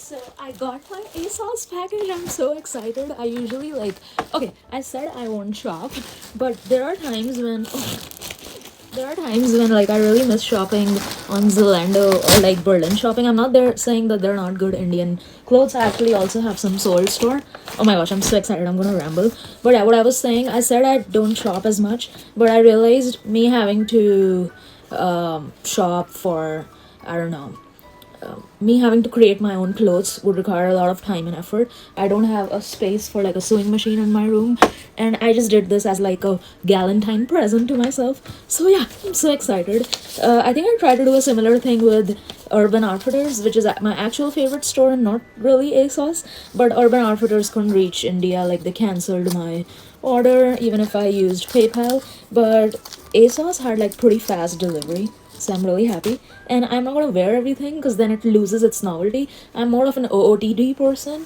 So I got my ASOS package. I'm so excited. I usually okay, I said I won't shop, but there are times when like I really miss shopping on Zalando or like Berlin shopping. I'm not there saying that they're not good Indian clothes. I actually also have some Seoul store. Oh my gosh, I'm so excited. I'm gonna ramble. But yeah, what I was saying, I said I don't shop as much, but I realized me having to shop for, I don't know, me having to create my own clothes would require a lot of time and effort. I don't have a space for like a sewing machine in my room, and I just did this as like a galentine present to myself. So yeah, I'm so excited. I think I tried to do a similar thing with Urban Outfitters, which is my actual favorite store and not really ASOS. But Urban Outfitters couldn't reach India, like they cancelled my order even if I used PayPal. But ASOS had like pretty fast delivery, so I'm really happy. And I'm not gonna wear everything because then it loses its novelty. I'm more of an OOTD person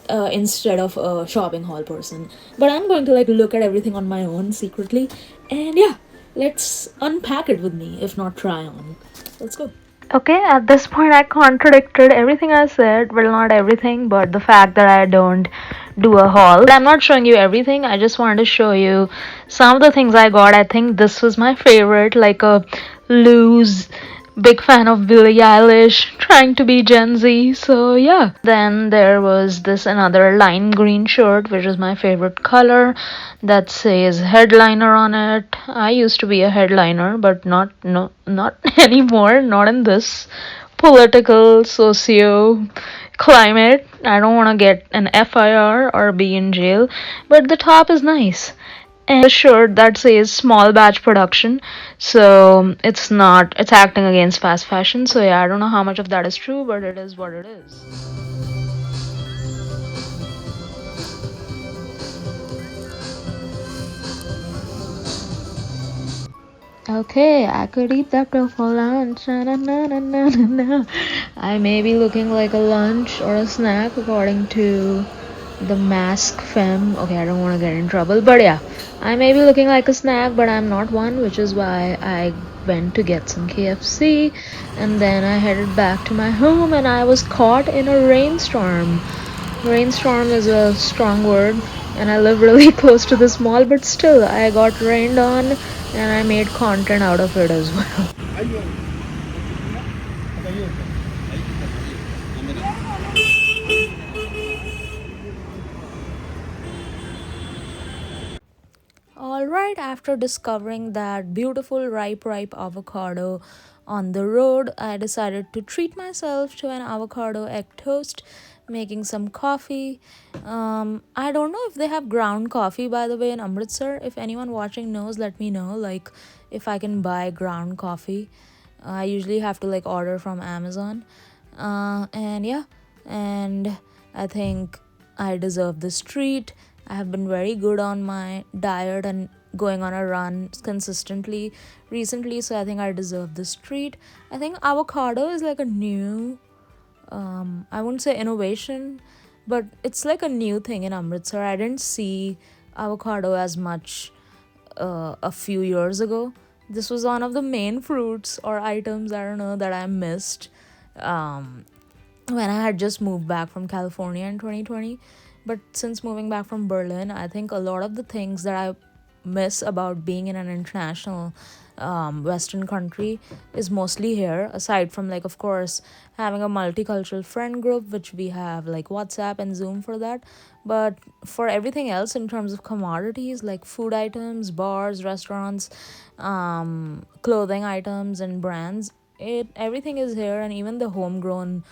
instead of a shopping haul person. But I'm going to like look at everything on my own secretly, and yeah, let's unpack it with me, if not try on. Let's go. Okay, at this point, I contradicted everything I said. Well, not everything, but the fact that I don't do a haul. But I'm not showing you everything. I just wanted to show you some of the things I got. I think this was my favorite, like a loose. Big fan of Billie Eilish, trying to be Gen Z. So, yeah. Then there was this another lime green shirt, which is my favorite color, that says headliner on it. I used to be a headliner, but not anymore, not in this political socio climate. I don't want to get an FIR or be in jail, but the top is nice. And the shirt that says small batch production, so it's acting against fast fashion. So yeah, I don't know how much of that is true, but it is what it is. Okay, I could eat that girl for lunch. Na, na, na, na, na, na, na. I may be looking like a lunch or a snack according to the mask femme. Okay, I don't want to get in trouble, but yeah, I may be looking like a snack, but I'm not one, which is why I went to get some KFC, and then I headed back to my home, and I was caught in a rainstorm. Rainstorm is a strong word, and I live really close to this mall, but still, I got rained on, and I made content out of it as well. Alright, after discovering that beautiful ripe avocado on the road, I decided to treat myself to an avocado egg toast, making some coffee. I don't know if they have ground coffee, by the way, in Amritsar. If anyone watching knows, let me know. Like, if I can buy ground coffee. I usually have to like order from Amazon. And yeah, and I think I deserve this treat. I have been very good on my diet and going on a run consistently recently, so I think I deserve this treat. I think avocado is like a new, I wouldn't say innovation, but it's like a new thing in Amritsar. I didn't see avocado as much a few years ago. This was one of the main fruits or items, I don't know, that I missed um, when I had just moved back from California in 2020. But since moving back from Berlin, I think a lot of the things that I miss about being in an international Western country is mostly here, aside from, like, of course, having a multicultural friend group, which we have like WhatsApp and Zoom for that. But for everything else, in terms of commodities like food items, bars, restaurants, clothing items, and brands, everything is here, and even the homegrown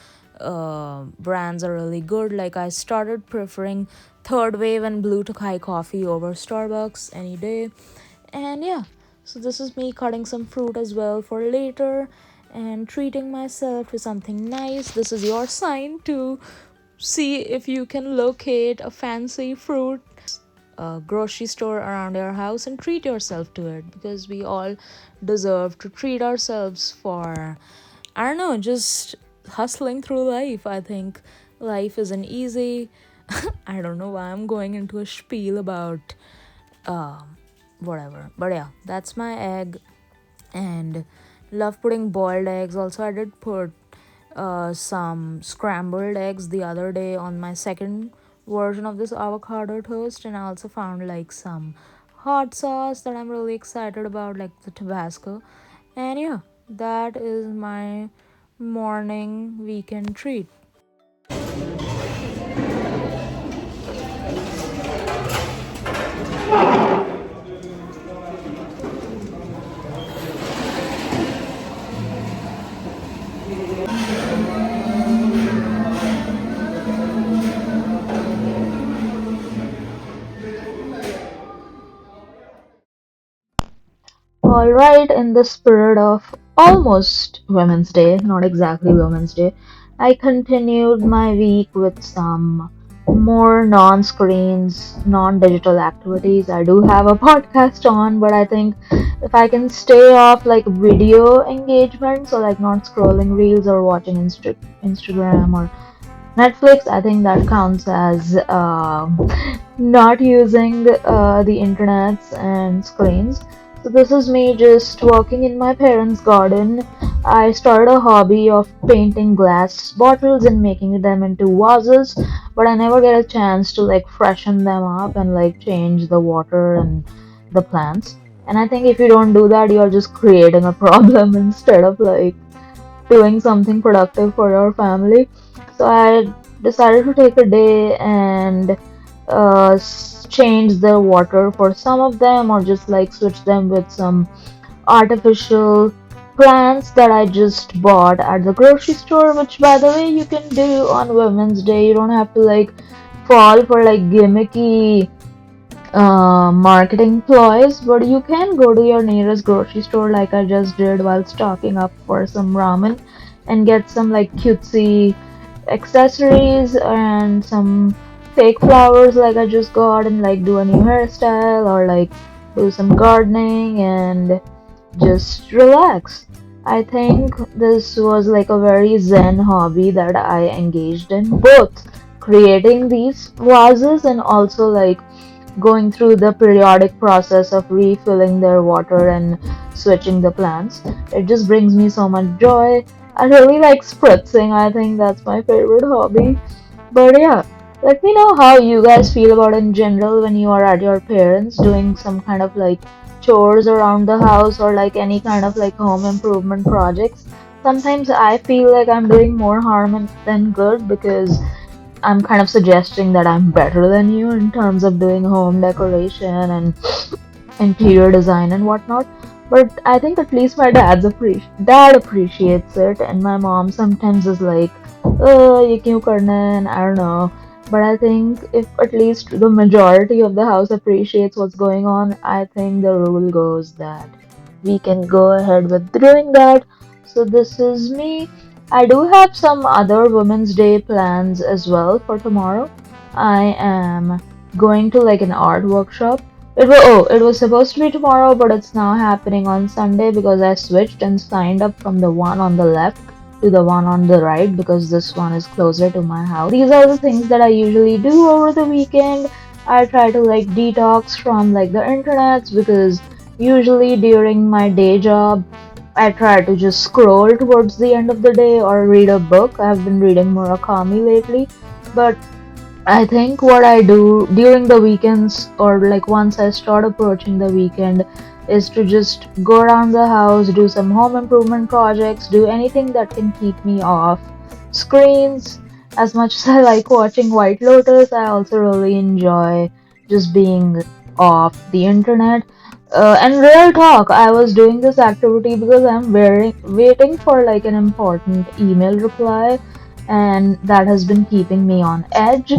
brands are really good. Like, I started preferring Third Wave and Blue Tokai coffee over Starbucks any day. And yeah, so this is me cutting some fruit as well for later and treating myself to something nice. This is your sign to see if you can locate a fancy fruit grocery store around your house and treat yourself to it, because we all deserve to treat ourselves for, I don't know, just hustling through life. I think life isn't easy. I don't know why I'm going into a spiel about whatever. But yeah, that's my egg, and love putting boiled eggs. Also, I did put some scrambled eggs the other day on my second version of this avocado toast, and I also found like some hot sauce that I'm really excited about, like the Tabasco. And yeah, that is my morning weekend treat. All right, in the spirit of almost Women's Day, not exactly Women's Day, I continued my week with some more non screens, non digital activities. I do have a podcast on, but I think if I can stay off like video engagement, so like not scrolling reels or watching Instagram or Netflix, I think that counts as not using the internets and screens. So this is me just walking in my parents' garden. I started a hobby of painting glass bottles and making them into vases, but I never get a chance to like freshen them up and like change the water and the plants. And I think if you don't do that, you're just creating a problem instead of like doing something productive for your family. So I decided to take a day and change the water for some of them, or just like switch them with some artificial plants that I just bought at the grocery store, which by the way you can do on Women's Day. You don't have to like fall for like gimmicky marketing ploys, but you can go to your nearest grocery store like I just did while stocking up for some ramen and get some like cutesy accessories and some fake flowers like I just got, and like do a new hairstyle or like do some gardening and just relax. I think this was like a very zen hobby that I engaged in, both creating these vases and also like going through the periodic process of refilling their water and switching the plants. It just brings me so much joy. I really like spritzing. I think that's my favorite hobby. But yeah, let me know how you guys feel about it in general when you are at your parents doing some kind of like chores around the house or like any kind of like home improvement projects. Sometimes I feel like I'm doing more harm than good because I'm kind of suggesting that I'm better than you in terms of doing home decoration and interior design and whatnot. But I think at least my dad appreciates it, and my mom sometimes is like, ye kyun karna hai?" And I don't know. But I think if at least the majority of the house appreciates what's going on, I think the rule goes that we can go ahead with doing that. So this is me. I do have some other Women's Day plans as well for tomorrow. I am going to like an art workshop. It was supposed to be tomorrow, but it's now happening on Sunday because I switched and signed up from the one on the left to the one on the right because this one is closer to my house. These are the things that I usually do over the weekend. I try to like detox from like the internets because usually during my day job I try to just scroll towards the end of the day or read a book. I've been reading Murakami lately, but I think what I do during the weekends or like once I start approaching the weekend is to just go around the house, do some home improvement projects, do anything that can keep me off screens. As much as I like watching White Lotus, I also really enjoy just being off the internet. And real talk, I was doing this activity because waiting for like an important email reply, and that has been keeping me on edge.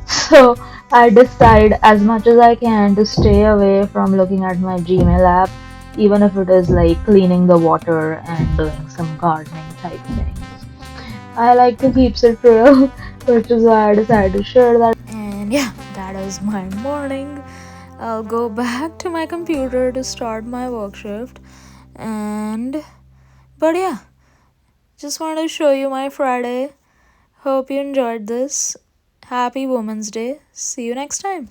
So I decide as much as I can to stay away from looking at my Gmail app, even if it is like cleaning the water and doing some gardening type things. I like to keep it real, which is why I decided to share that. And yeah, that is my morning. I'll go back to my computer to start my work shift. And but yeah, just want to show you my Friday. Hope you enjoyed this. Happy Women's Day. See you next time.